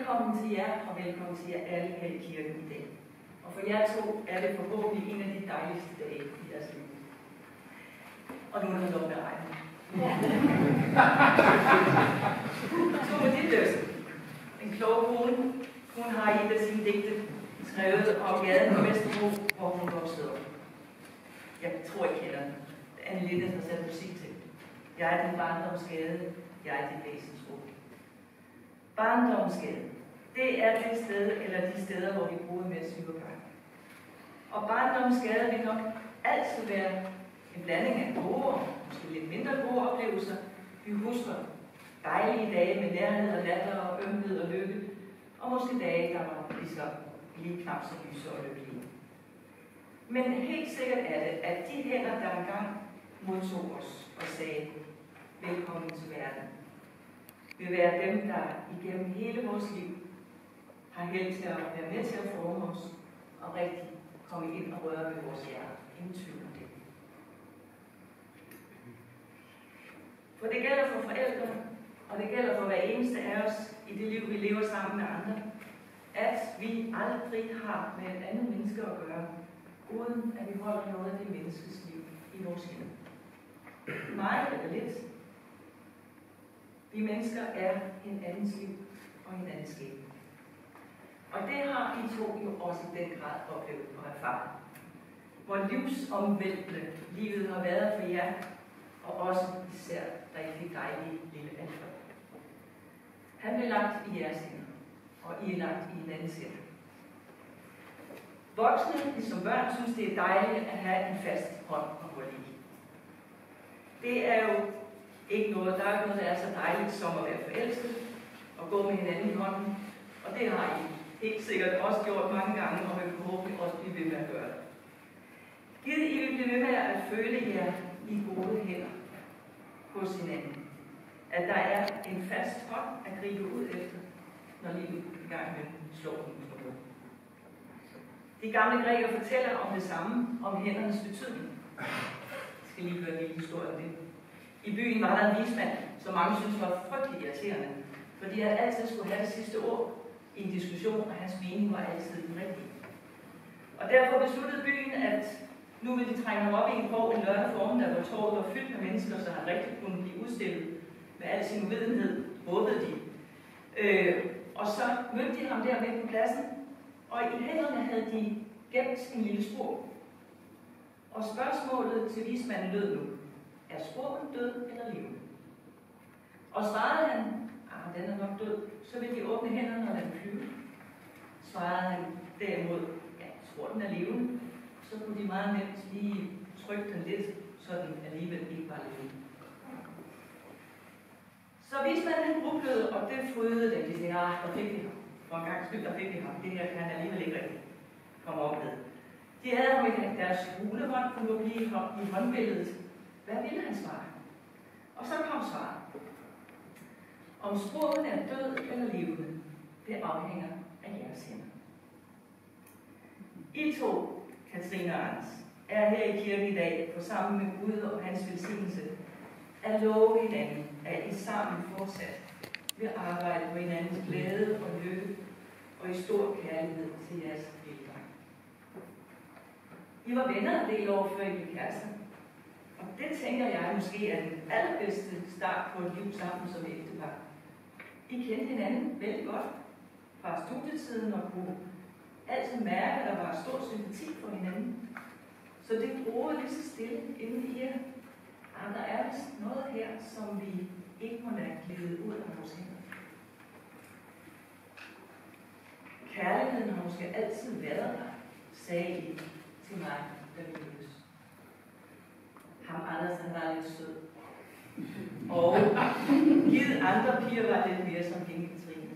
Velkommen til jer, og velkommen til jer alle her i kirken i dag. Og for jer to er det forhåbentlig en af de dejligste dage i jeres liv. Og nu er det lov med at regne. Tove Ditlevsen, en klog kone, hun har i et af sine digte skrevet om gaden på Vesterbro, hvor hun voksede op. Jeg tror, I kender den. Anne Linde har sat musik til. Jeg er din barndomsgade, jeg er dit væsensro. Barndomsgade, det er det sted, eller de steder, hvor vi boede med sygegang. Og barndomsgade vil nok altid være en blanding af gode og måske lidt mindre gode oplevelser. Vi husker dejlige dage med nærhed og latter og ømhed og lykke, og måske dage, der var lige knap så lyse og lykkelige. Men helt sikkert er det, at de hænder, der engang modtog os og sagde, velkommen til verden, vil være dem, der igennem hele vores liv har held til at være med til at forme os og rigtig komme ind og røre ved vores hjerte. Ingen tvivl om det. For det gælder for forældre, og det gælder for hver eneste af os i det liv, vi lever sammen med andre, at vi aldrig har med et andet menneske at gøre, uden at vi holder noget af det menneskes liv i vores hænder. Meget eller lidt. Vi mennesker er en andens liv og en andens skæbne. Og det har I to jo også i den grad oplevet og erfaret. Hvor livsomvæltende livet har været for jer, og også især, da I fik dejlige lille Alfred. Han blev lagt i jeres hænder, og I er lagt i en andens hænder. Voksne, ligesom børn, synes, det er dejligt at have en fast hånd at holde i. Det er jo ikke noget, der er noget, der er så dejligt som at være forelsket og gå med hinanden i hånden. Og det har I helt sikkert også gjort mange gange, og vil forhåbentlig også blive ved med at gøre det. Gid I vil blive ved med at føle jer i gode hænder hos hinanden. At der er en fast hånd at gribe ud efter, når livet i gang med slår den på noget. De gamle grækere fortæller om det samme, om hændernes betydning. Jeg skal lige høre en lille historie om det. I byen var der en vismand, som mange synes var frygtelig irriterende, fordi han altid skulle have det sidste ord i en diskussion, og hans mening var altid den rigtige. Og derfor besluttede byen, at nu ville de trænge ham op i en krog en lørdag formiddag, hvor torvet var fyldt med mennesker, så han rigtig kunne blive udstillet med al sin uvidenhed, håbede de. Og så mødte de ham der midt på pladsen, og i hænderne havde de gemt en lille spor. Og spørgsmålet til vismanden lød nu, er sporen død eller levende? Og svarede han, den er nok død, så vil de åbne hænderne og lade den flyve. Svarede han derimod, ja, tror den er levende, så kunne de meget nemt lige trykke den lidt, så den alligevel ikke var levende. Så vismanden han grublede, og det frydede dem. De sagde, der fik vi ham. For en gang skyld, der fik vi ham. Det her kan han alligevel ikke rigtig komme op med. De havde ham i deres hulehånd, kunne nu blive i håndbilledet. Hvad ville han svare? Og så kom svaret. Om sporen er død eller levende, det afhænger af jeres hænder. I to, Katrine og Anders, er her i kirken i dag på sammen med Gud og hans velsignelse at love hinanden, at I sammen fortsat vil arbejde på hinandens glæde og lykke og i stor kærlighed til jeres lille dreng. I var venner en del år før I blev kærester, og det tænker jeg måske er den allerbedste start på et liv sammen som ægtepar. I kendte hinanden vældig godt fra studietiden og kunne altid mærke, at der var stor sympati for hinanden. Så det groede lige så stille inden i jer. Der er vist noget her, som vi ikke må lade glide ud af vores hænder. Kærligheden har måske altid været der, sagde I til mig, da vi mødtes. Ham Anders, han var lidt sød. Og givet andre piger var lidt mere som hende, Katrine.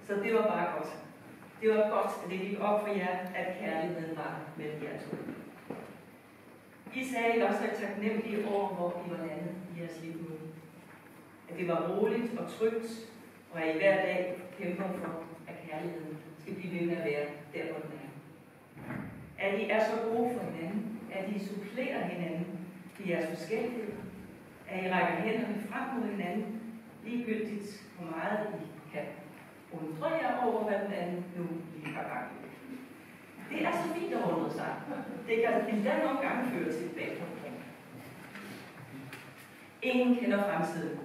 Så det var bare godt. Det var godt, at det gik op for jer, at kærligheden var mellem jer to. I sagde, I også er taknemmelige over, hvor I var landet i jeres liv nu. At det var roligt og trygt, og at I hver dag kæmper for, at kærligheden skal blive ved med at være der, hvor den er. At I er så gode for hinanden, at I supplerer hinanden i jeres forskellighed, at I rækker hænderne frem mod hinanden, ligegyldigt hvor meget I kan undrer jer over, hvad den anden nu lige har gang i. Det er så fint at undre sig. Det kan endda nogle gange føre til et baggrundspunkt. Ingen kender fremtiden,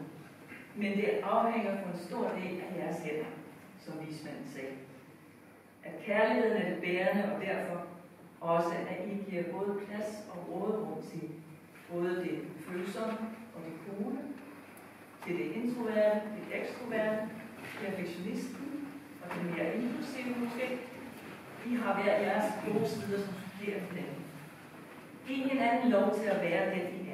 men det afhænger på en stor del af jeres hænder, som vismanden sagde. At kærligheden er det bærende, og derfor også, at I giver både plads og råderum til både det følsomme og det coole, til det introverte, det ekstroverte, perfektionisten og det mere inklusive måske. I har hver jeres gode sider, som supplerer hinanden. Giv hinanden lov til at være den, I